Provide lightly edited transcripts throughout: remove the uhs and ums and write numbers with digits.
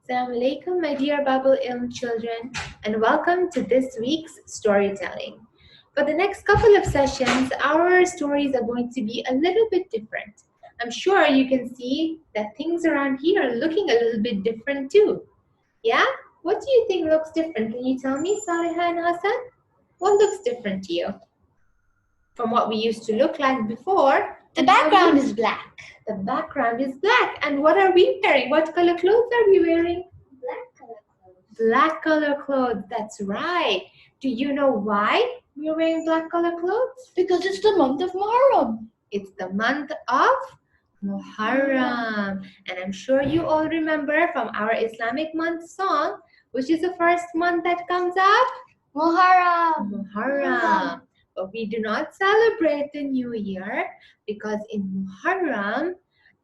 Assalamu alaikum, my dear BABUL ILM children, and welcome to this week's storytelling. For the next couple of sessions, our stories are going to be a little bit different. I'm sure you can see that things around here are looking a little bit different too. Yeah? What do you think looks different? Can you tell me, Saliha and Hassan? What looks different to you from what we used to look like before? The background is black. The background is black. And what are we wearing? What color clothes are we wearing? Black color clothes. Black color clothes, that's right. Do you know why we're wearing black color clothes? Because it's the month of Muharram. It's the month of Muharram. And I'm sure you all remember from our Islamic month song, which is the first month that comes up? Muharram. Muharram. But we do not celebrate the new year because in Muharram,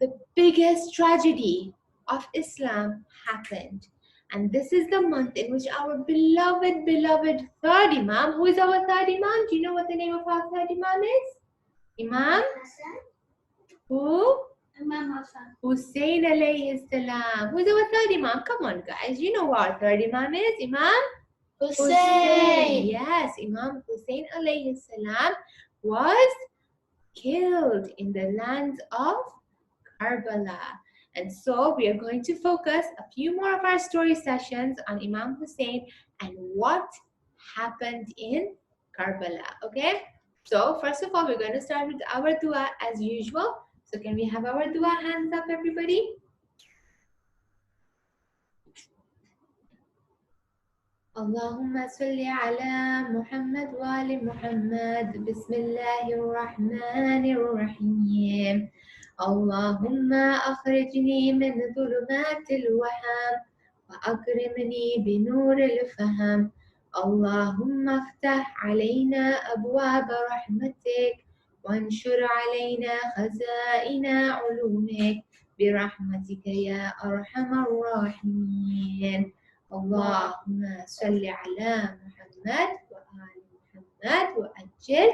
the biggest tragedy of Islam happened. And this is the month in which our beloved third Imam, who is our third Imam? Do you know what the name of our third Imam is? Imam? Hassan. Who? Imam Hassan. Hussein alayhi salam. Who is our third Imam? Come on guys, you know what our third Imam is? Imam? Hussein. Yes, Imam Hussein alayhi salam was killed in the lands of Karbala. And so we are going to focus a few more of our story sessions on Imam Hussein and what happened in Karbala. Okay? So first of all, we're going to start with our dua as usual. So can we have our dua hands up, everybody? اللهم صل على محمد وآل محمد بسم الله الرحمن الرحيم اللهم أخرجني من ظلمات الوهم وأكرمني بنور الفهم اللهم افتح علينا أبواب رحمتك وانشر علينا خزائن علومك برحمتك يا أرحم الراحمين اللهم صل على محمد وآل محمد وأجل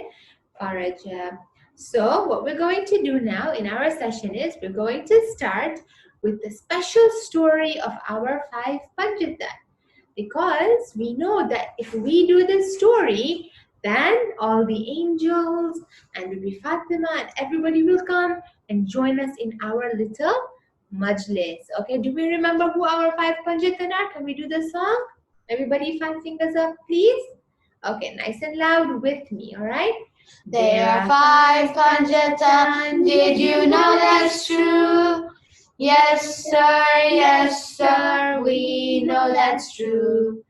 فرجه. So what we're going to do now in our session is we're going to start with the special story of our 5 Panjatan, because we know that if we do this story, then all the angels and Bibi Fatima and everybody will come and join us in our little majlis. Okay, do we remember who our 5 Panjatan are? Can we do the song? Everybody 5 fingers up, please. Okay, nice and loud with me, all right? There are 5 Panjatan. Did you know that's true? Yes, sir, we know that's true.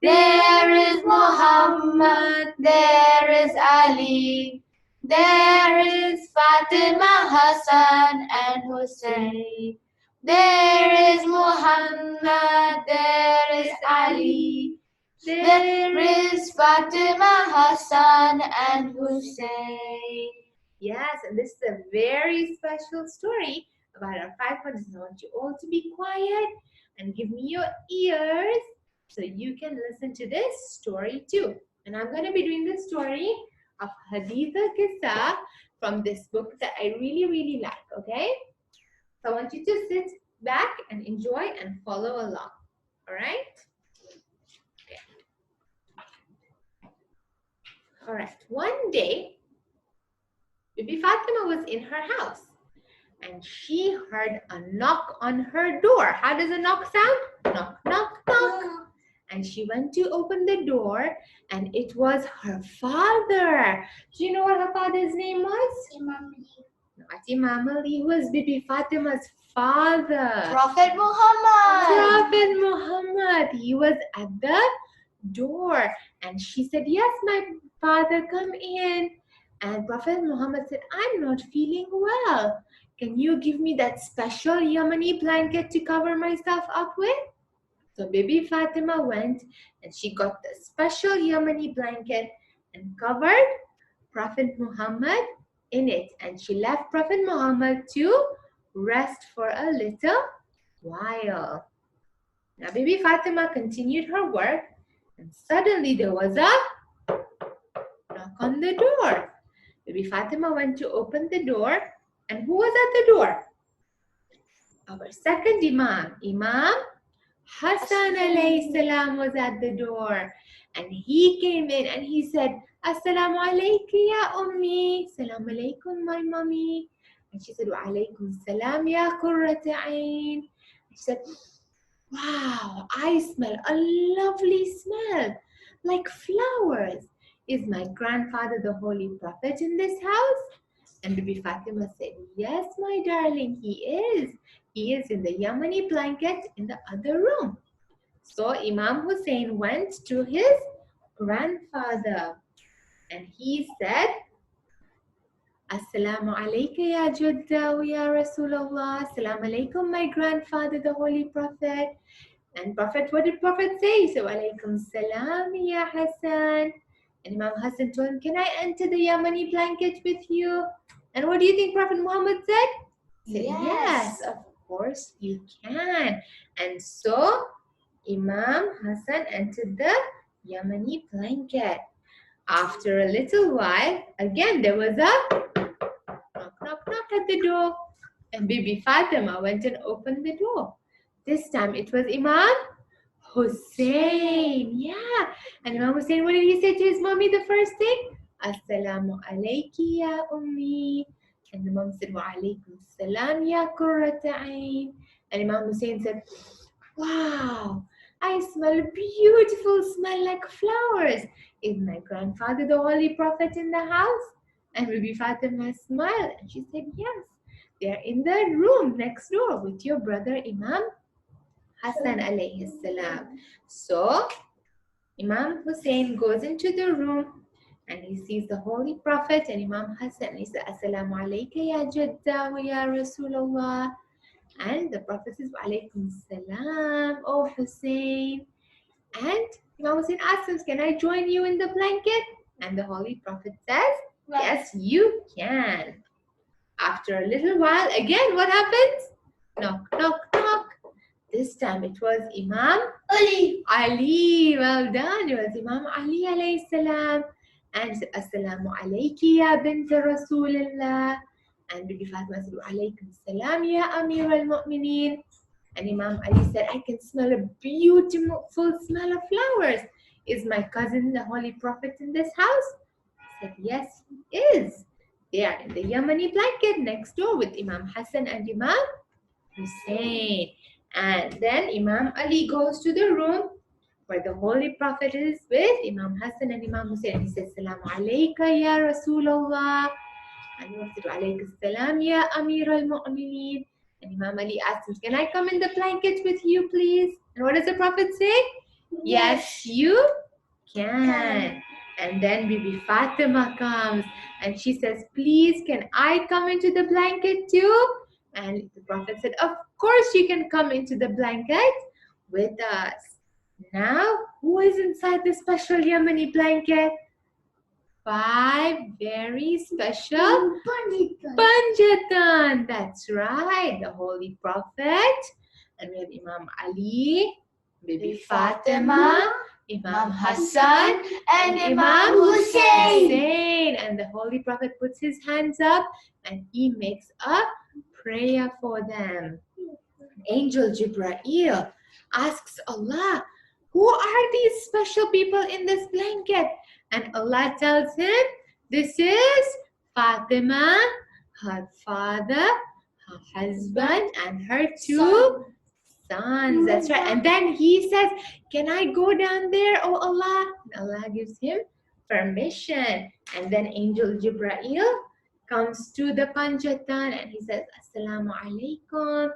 There is Muhammad, there is Ali, there is Fatima, Hassan, and Hussein. There is Muhammad, there is Ali, there is Fatima, Hassan, and Hussein. Yes, and this is a very special story about our 5 Panjatan. I want you all to be quiet and give me your ears so you can listen to this story too. And I'm going to be doing the story of Haditha Kissa from this book that I really like, okay? So I want you to sit back and enjoy and follow along, all right? Okay. All right, one day, Bibi Fatima was in her house and she heard a knock on her door. How does a knock sound? Knock, knock, knock. And she went to open the door and it was her father. Do you know what her father's name was? Imam Ali. Not Imam Ali, he was Bibi Fatima's father. Prophet Muhammad. Prophet Muhammad. He was at the door and she said, yes, my father, come in. And Prophet Muhammad said, I'm not feeling well. Can you give me that special Yemeni blanket to cover myself up with? So Bibi Fatima went and she got the special Yemeni blanket and covered Prophet Muhammad in it. And she left Prophet Muhammad to rest for a little while. Now Bibi Fatima continued her work and suddenly there was a knock on the door. Bibi Fatima went to open the door and who was at the door? Our second Imam, Imam Hassan alayhi salam was at the door, and he came in and he said, Assalamu alaykum ya ummi. Assalamu alaykum my mommy. And she said, Wa alaykum salam ya qurrata ayn. She said, wow, I smell a lovely smell like flowers. Is my grandfather the Holy Prophet in this house? And Bibi Fatima said, yes, my darling, he is. He is in the Yamani blanket in the other room. So Imam Hussein went to his grandfather and he said, Assalamu alayka ya Judda wa ya Rasulullah. Assalamu alaykum, my grandfather, the Holy Prophet. And Prophet, what did Prophet say? So, alaykum salam ya Hassan. And Imam Hassan told him, can I enter the Yamani blanket with you? And what do you think Prophet Muhammad said? He said, yes, of course you can. And so, Imam Hassan entered the Yamani blanket. After a little while, again there was a knock at the door. And Bibi Fatima went and opened the door. This time it was Imam Hussein. Yeah. And Imam Hussein, what did he say to his mommy the first thing? Assalamu alayki ya ummi. And the mom said, wa alaykum salam ya qurrata ayn. And Imam Hussein said, wow, I smell a beautiful smell like flowers. Is my grandfather the Holy Prophet in the house? And Bibi Fatima smiled and she said, yes, they are in the room next door with your brother Imam Hassan alayhi salam. So Imam Hussein goes into the room and he sees the Holy Prophet and Imam Hassan. He says, Assalamu alayka ya Jadda wa ya Rasulullah. And the Prophet says, Wa alaykum salam, O Hussein. And Imam Hussein asks him, can I join you in the blanket? And the Holy Prophet says, yes, you can. After a little while, again, what happens? Knock, knock, knock. This time it was Imam Ali. Well done. It was Imam Ali alayhi salam. And said, Assalamu alayki ya bint Rasulullah. And Bibi Fatima said, alaykum salam ya Amir al-Mu'mineen. And Imam Ali said, I can smell a beautiful smell of flowers. Is my cousin the Holy Prophet in this house? He said, yes, he is. They are in the Yamani blanket next door with Imam Hassan and Imam Hussein. And then Imam Ali goes to the room where the Holy Prophet is with Imam Hassan and Imam Hussein. He says, Salamu alayka ya Rasulullah. And he said, alayka salam ya Amir al-Mu'mineen. And Imam Ali asked him, can I come in the blanket with you, please? And what does the Prophet say? Yes, you can. And then Bibi Fatima comes and she says, please, can I come into the blanket too? And the Prophet said, of course you can come into the blanket with us. Now, who is inside the special Yemeni blanket? 5 very special Panjatan. That's right, the Holy Prophet. And we have Imam Ali, Bibi Fatima, Imam Hassan, and Imam Hussein. And the Holy Prophet puts his hands up and he makes a prayer for them. Angel Jibreel asks Allah, who are these special people in this blanket? And Allah tells him, this is Fatima, her father, her husband, and her 2 sons. That's right. And then he says, can I go down there, oh Allah? And Allah gives him permission. And then Angel Jibreel comes to the Panjatan and he says, Assalamu alaikum.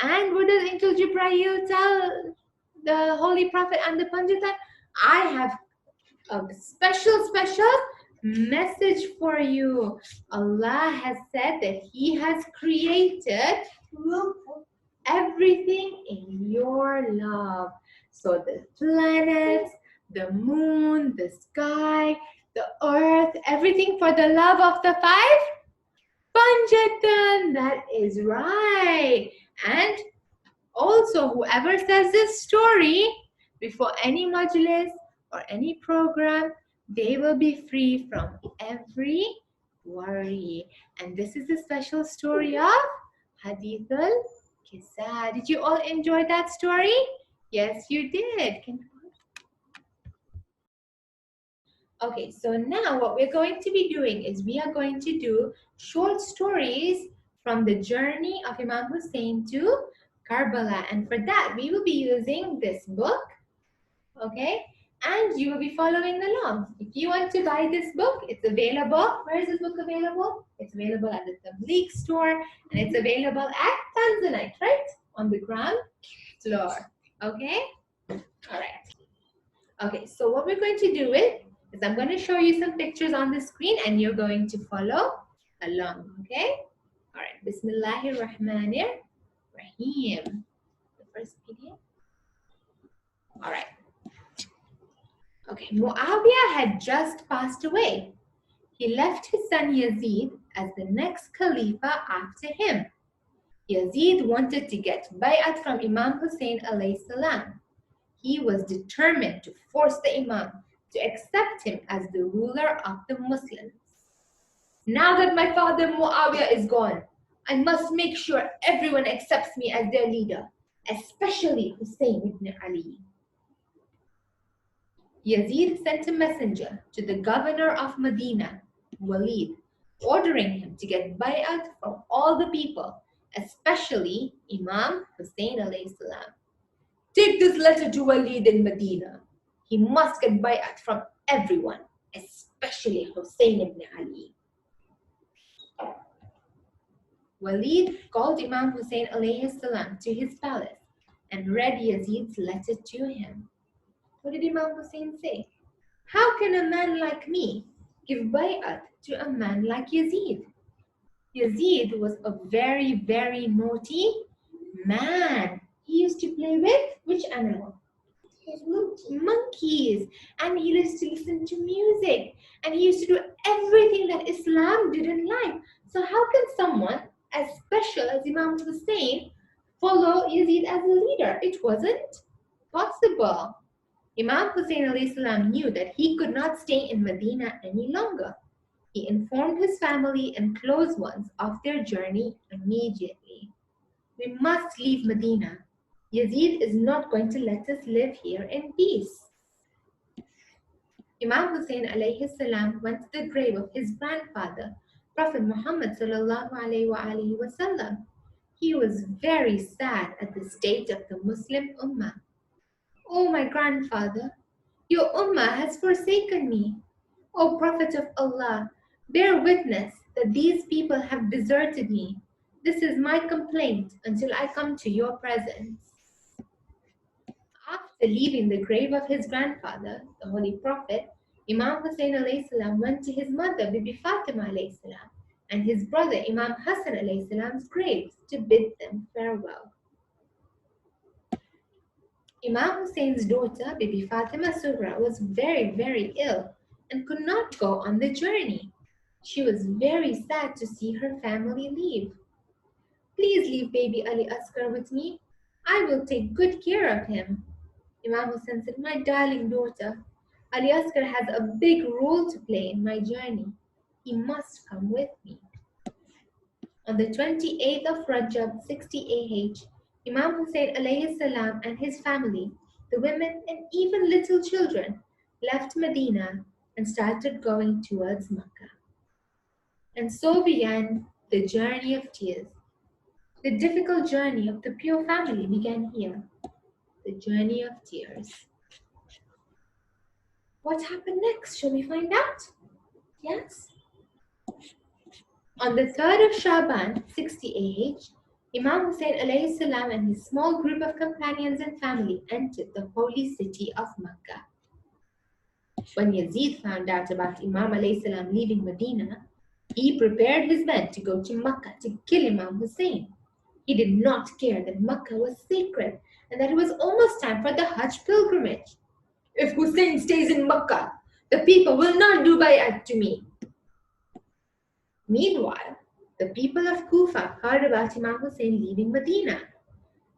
And what does Angel Jibreel tell the Holy Prophet and the Panjatan? I have a special message for you. Allah has said that He has created everything in your love. So the planets, the moon, the sky, the earth, everything for the love of the 5 Panjatan. That is right. And also, whoever says this story before any majlis or any program, they will be free from every worry. And this is the special story of Hadith al-Kisa. Did you all enjoy that story? Yes, you did. Okay, so now what we're going to be doing is we are going to do short stories from the journey of Imam Hussein to Karbala. And for that, we will be using this book, okay? And you will be following along. If you want to buy this book, it's available. Where is this book available? It's available at the Tabligh store, and it's available at Tanzanite, right? On the ground floor, okay? All right. Okay, so what we're going to do is I'm going to show you some pictures on the screen and you're going to follow along, okay? All right, Bismillahir Rahmanir Rahim. The first PDF. All right. Okay, Muawiyah had just passed away. He left his son Yazid as the next Khalifa after him. Yazid wanted to get bay'at from Imam Hussein alayhi salam. He was determined to force the Imam to accept him as the ruler of the Muslims. Now that my father Muawiyah is gone, I must make sure everyone accepts me as their leader, especially Hussein ibn Ali. Yazid sent a messenger to the governor of Medina, Walid, ordering him to get bay'at from all the people, especially Imam Hussein alayhi salam. Take this letter to Walid in Medina. He must get bay'at from everyone, especially Hussein ibn Ali. Walid called Imam Hussein alayhi salam to his palace and read Yazid's letter to him. What did Imam Hussein say? How can a man like me give bay'at to a man like Yazid? Yazid was a very, very naughty man. He used to play with which animal? His monkeys. And he used to listen to music. And he used to do everything that Islam didn't like. So how can someone as special as Imam Hussein follow Yazid as a leader? It wasn't possible. Imam Hussein alayhi salam knew that he could not stay in Medina any longer. He informed his family and close ones of their journey immediately. We must leave Medina. Yazid is not going to let us live here in peace. Imam Hussein alayhi salam went to the grave of his grandfather, Prophet Muhammad sallallahu alayhi wasallam. He was very sad at the state of the Muslim Ummah. Oh, my grandfather, your Ummah has forsaken me. O Prophet of Allah, bear witness that these people have deserted me. This is my complaint until I come to your presence. After leaving the grave of his grandfather, the Holy Prophet, Imam Hussein alayhi salam went to his mother, Bibi Fatima alayhi salam, and his brother, Imam Hassan alayhi salam's graves to bid them farewell. Imam Hussein's daughter, Bibi Fatima Sughra, was very, very ill and could not go on the journey. She was very sad to see her family leave. Please leave baby Ali Asghar with me. I will take good care of him. Imam Hussein said, my darling daughter, Ali Asghar has a big role to play in my journey. He must come with me. On the 28th of Rajab 60 AH, Imam Hussein alayhi salam and his family, the women and even little children, left Medina and started going towards Mecca. And so began the journey of tears. The difficult journey of the pure family began here. The journey of tears. What happened next? Shall we find out? Yes? On the 3rd of Shaban, 60 AH, Imam Hussein alayhi salam and his small group of companions and family entered the holy city of Mecca. When Yazid found out about Imam alayhi salam leaving Medina, he prepared his men to go to Mecca to kill Imam Hussein. He did not care that Mecca was sacred and that it was almost time for the Hajj pilgrimage. If Hussein stays in Mecca, the people will not do bay'at to me. Meanwhile, the people of Kufa heard about Imam Hussein leaving Medina.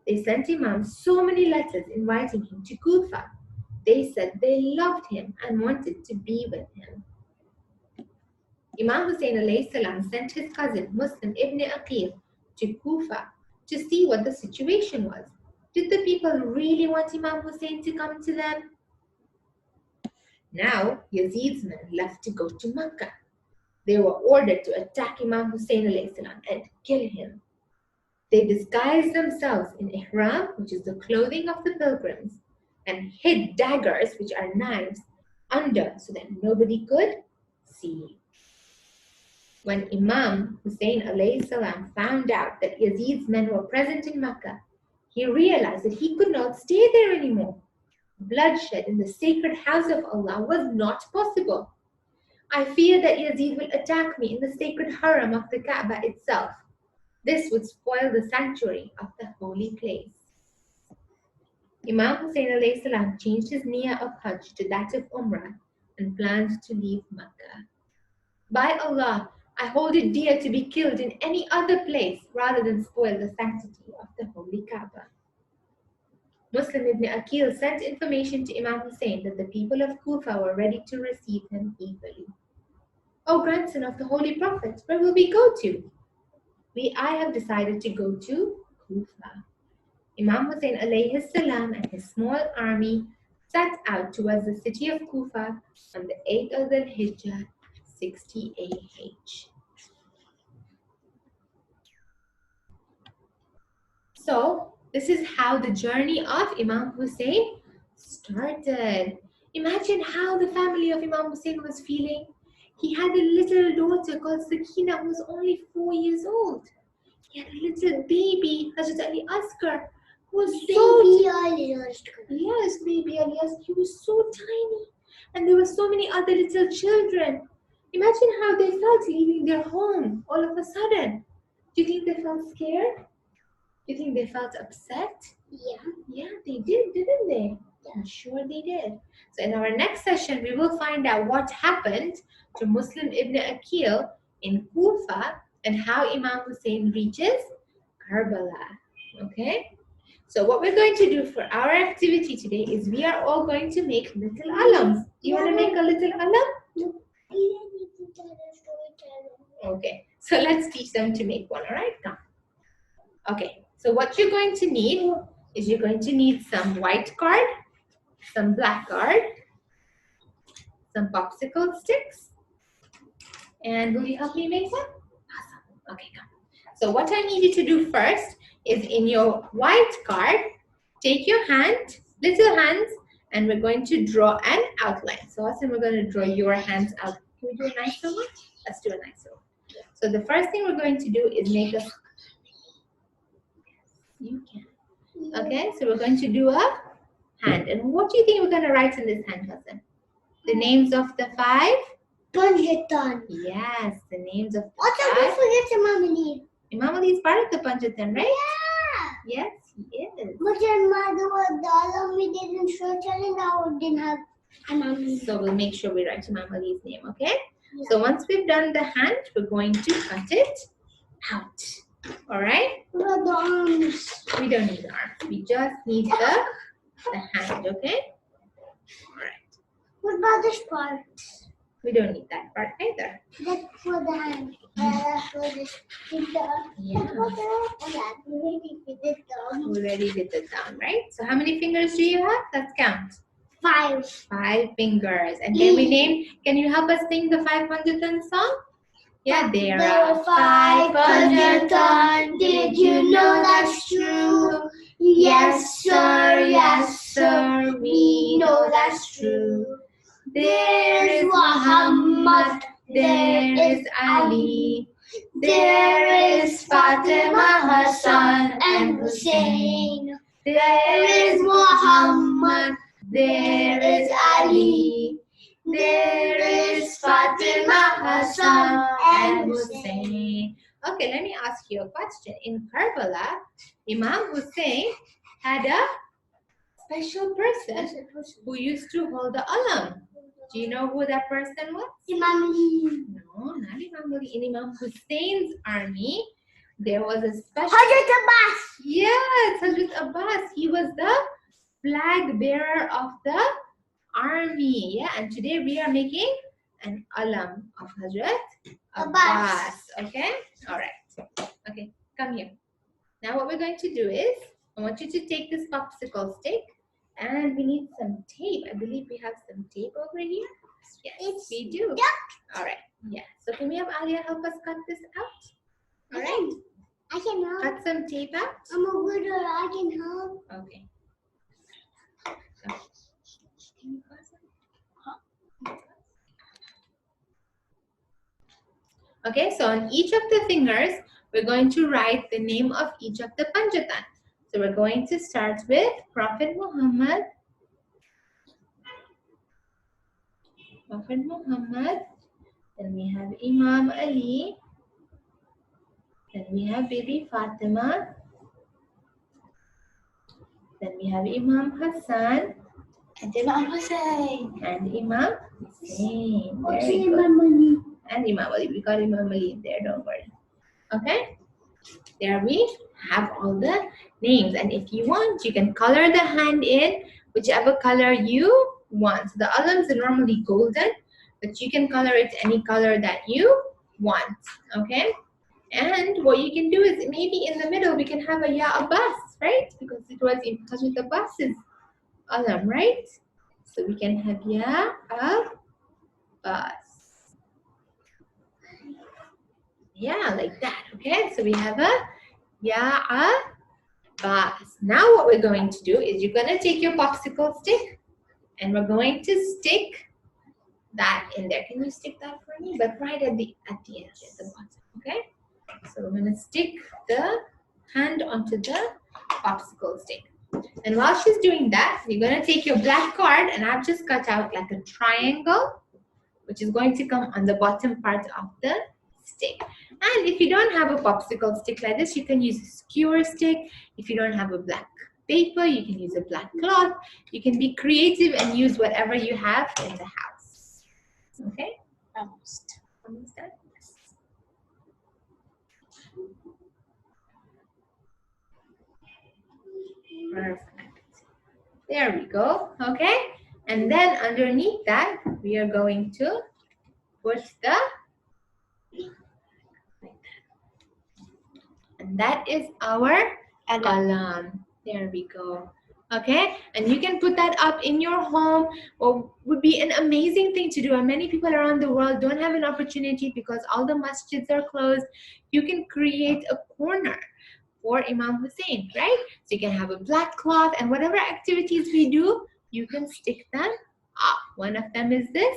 They sent Imam so many letters inviting him to Kufa. They said they loved him and wanted to be with him. Imam Hussein alayhi salam sent his cousin Muslim ibn Aqil to Kufa to see what the situation was. Did the people really want Imam Hussein to come to them? Now, Yazid's men left to go to Mecca. They were ordered to attack Imam Hussein and kill him. They disguised themselves in ihram, which is the clothing of the pilgrims, and hid daggers, which are knives, under so that nobody could see. When Imam Hussein salam found out that Yazid's men were present in Mecca, he realized that he could not stay there anymore. Bloodshed in the sacred house of Allah was not possible. I fear that Yazid will attack me in the sacred haram of the Kaaba itself. This would spoil the sanctuary of the holy place. Imam Hussein salam changed his niyyah of Hajj to that of Umrah and planned to leave Mecca. By Allah, I hold it dear to be killed in any other place rather than spoil the sanctity of the holy Kaaba. Muslim ibn Aqil sent information to Imam Hussein that the people of Kufa were ready to receive him eagerly. O grandson of the Holy Prophet, where will we go to? I have decided to go to Kufa. Imam Hussein alayhi salam and his small army set out towards the city of Kufa on the 8th of the Hijjah, 60 AH. So, this is how the journey of Imam Hussein started. Imagine how the family of Imam Hussein was feeling. He had a little daughter called Sakina who was only 4 years old. He had a little baby, Hazrat Ali Asghar, who was Baby Ali Asghar. Yes, baby Ali Asghar. He was so tiny. And there were so many other little children. Imagine how they felt leaving their home all of a sudden. Do you think they felt scared? Do you think they felt upset? Yeah. Yeah, they did, didn't they? Yeah, sure they did. So in our next session, we will find out what happened to Muslim ibn Aqil in Kufa and how Imam Hussein reaches Karbala. Okay? So what we're going to do for our activity today is we are all going to make little alams. Do you want to make a little alam? No. You need to tell a story. Okay, so let's teach them to make one, all right? Come. Okay, so what you're going to need is you're going to need some white card, some black card, some popsicle sticks, and will you help me make one? Awesome. Okay, come. So what I need you to do first is in your white card, take your hand, little hands, and we're going to draw an outline. So Austin, we're going to draw your hands out. Can we do a nicer one? Let's do a nicer one. So the first thing we're going to do is make a... You can. Okay, so we're going to do a hand. And what do you think we're going to write in this hand, Hassan? The names of the 5? Panjatan. Yes, the names of the Also, 5. don't forget Imam Ali. Imam Ali is part of the Panjatan, right? Yeah. Yes, he is. But your mother was the alarm we didn't show telling now didn't have Imam Ali. So we'll make sure we write Imam Ali's name, okay? Yeah. So once we've done the hand, we're going to cut it out. All right? What about the arms? We don't need the arms. We just need the hand, okay? All right. What about this part? We don't need that part either. That's for the hand. That's for this. Yeah. We did it down. We already did the down, right? So how many fingers do you have? Let's count. 5. 5 fingers. And can you help us sing the 500th song? Yeah, there are 500 tons. Did you know that's true? Yes, sir, we know that's true. There is Muhammad, there is Ali, there is Fatima, Hassan, and Hussein. There is Muhammad, there is Ali, there is Fatima, Hassan, and Hussein. Okay, let me ask you a question. In Karbala, Imam Hussein had a special person who used to hold the alam. Do you know who that person was? Imam Ali. No, not Imam Ali. In Imam Hussein's army, there was a special... Hazrat Abbas. Yes, Hazrat Abbas. He was the flag bearer of the army. Yeah, and today we are making an alam of Hazrat Abbas. Okay? All right. Okay, come here. Now what we're going to do is I want you to take this popsicle stick, and we need some tape. I believe we have some tape over here. Yes, we do. All right. Yeah. So can we have Alia help us cut this out? All right. I can help. Cut some tape out. I'm a good girl. I can help. Okay. Okay, so on each of the fingers, we're going to write the name of each of the Panjatan. So we're going to start with Prophet Muhammad. Prophet Muhammad. Then we have Imam Ali. Then we have Bibi Fatima. Then we have Imam Hassan. And Imam Hussein. And Imam Hussein. What's There we go. Imam Ali? And Imam Ali. We got Imam Ali in there, don't worry. Okay? There we have all the names. And if you want, you can color the hand in whichever color you want. So the alams are normally golden, but you can color it any color that you want. Okay? And what you can do is maybe in the middle we can have a Ya Abbas, right? Because it was in Hazrat Abbas's alam, right? So we can have Ya Abbas. Yeah, like that. Okay, so we have a Ya Abbas. Now what we're going to do is you're going to take your popsicle stick and we're going to stick that in there. Can you stick that for me? But right at the edge, at the bottom. Okay. So we're going to stick the hand onto the popsicle stick. And while she's doing that, you're going to take your black card, and I've just cut out like a triangle, which is going to come on the bottom part of the stick. And if you don't have a popsicle stick like this, you can use a skewer stick. If you don't have a black paper, you can use a black cloth. You can be creative and use whatever you have in the house. Okay? Almost. Almost done? Perfect. There we go. Okay? And then underneath that, we are going to put the, and that is our alam. There we go. Okay? And you can put that up in your home, or would be an amazing thing to do. And many people around the world don't have an opportunity because all the masjids are closed. You can create a corner for Imam Hussein, right? So you can have a black cloth, and whatever activities we do, you can stick them up. One of them is this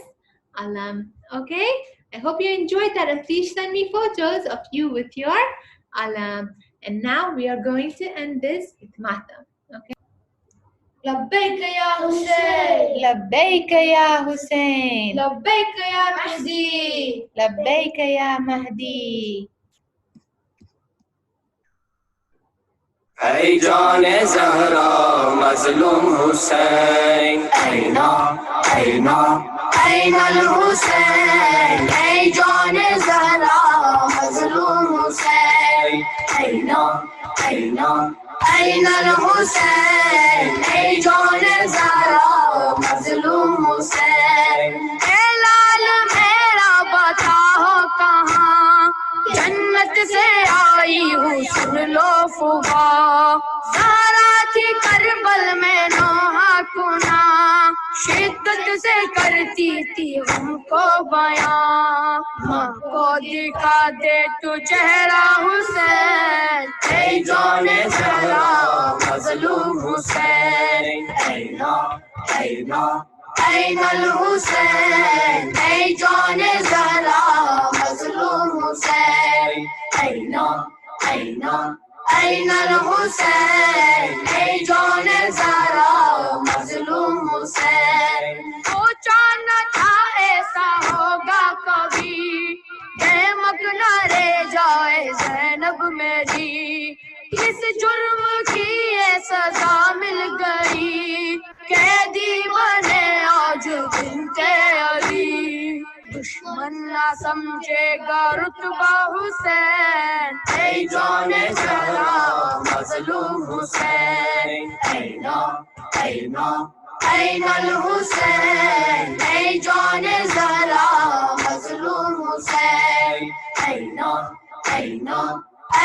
alam. Okay? I hope you enjoyed that, and please send me photos of you with your alam. And now we are going to end this with matam. Okay? لبيك يا حسين لبيك يا حسين لبيك يا مهدي لبيك يا مهدي ای جان زهرا مظلوم حسین اینا الحسین ای جان زهرا مظلوم حسین اینا الحسین ای جان زهرا مظلوم حسین اے لال میرا بتاؤ کہاں جنت سے آئی ہوں سن لو فغا زہرا تھی کربل میں نوحہ کنا شدت سے کرتی تھی ہم کو بیان ماں کو دکھا دے تو چہرہ حسین اے جان زہرا مظلوم حسین این الحسین ای جان زہرا مظلوم حسین این الحسین ای جان زہرا مظلوم حسین سوچا نہ تھا ایسا ہوگا کبھی بے مک نہ رہ جائے زینب میری اس جرم کی یہ سزا مل گئی قیدی بنے آج بنت علی دشمن نہ سمجھے گا رتبہ حسین اے جان زہرا مظلوم حسین این الحسین اے جان زہرا مظلوم حسین این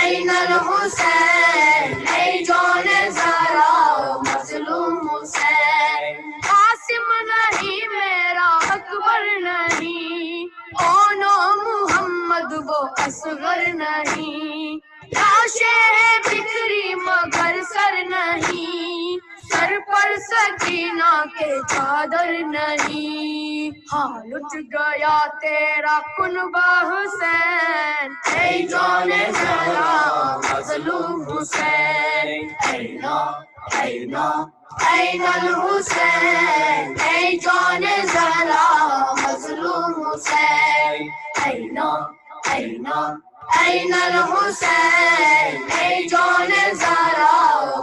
أين الحسين أي جان زهرا مظلوم حسين قاسم नहीं मेरा अकबर नहीं ओ नो मोहम्मद वो असगर नहीं लाशें हैं बिखरी मगर सर नहीं सर पर सकीना के चादर नहीं हाँ लुट गया तेरा कुनबा हुसैन ऐ जाने जरा मजलूम हुसैन ऐना ऐना ऐना हुसैन ऐ जाने जरा मजलूम हुसैन ऐना ऐना ऐना हुसैन ऐ जाने जरा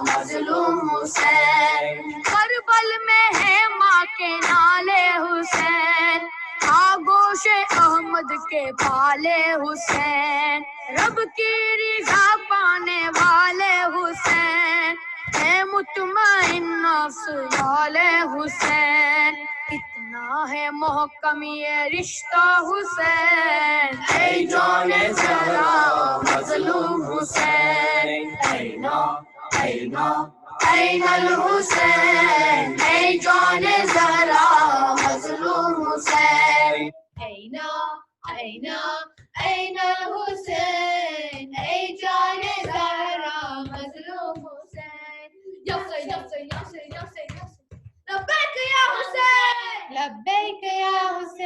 मजलूम हुसैन करबल में है माँ के नाले हुसैन आगोशे अहमद के पाले हुसैन रब की रिज़ा पाने वाले हुसैन है मुतमइन नफ्स वाले हुसैन इतना है मोहकम ये रिश्ता हुसैन ऐ जाने जरा मजलूम हुसैन ऐना ऐना ऐना हुसैन ऐ जाने जरा मजलूम हुसैन ऐना ऐना ऐना हुसैन ऐ जाने ज़हरा मज़लूम हुसैन यासर यासर यासर यासर यासर लब्बैक या हुसैन लब्बैक या हुसैन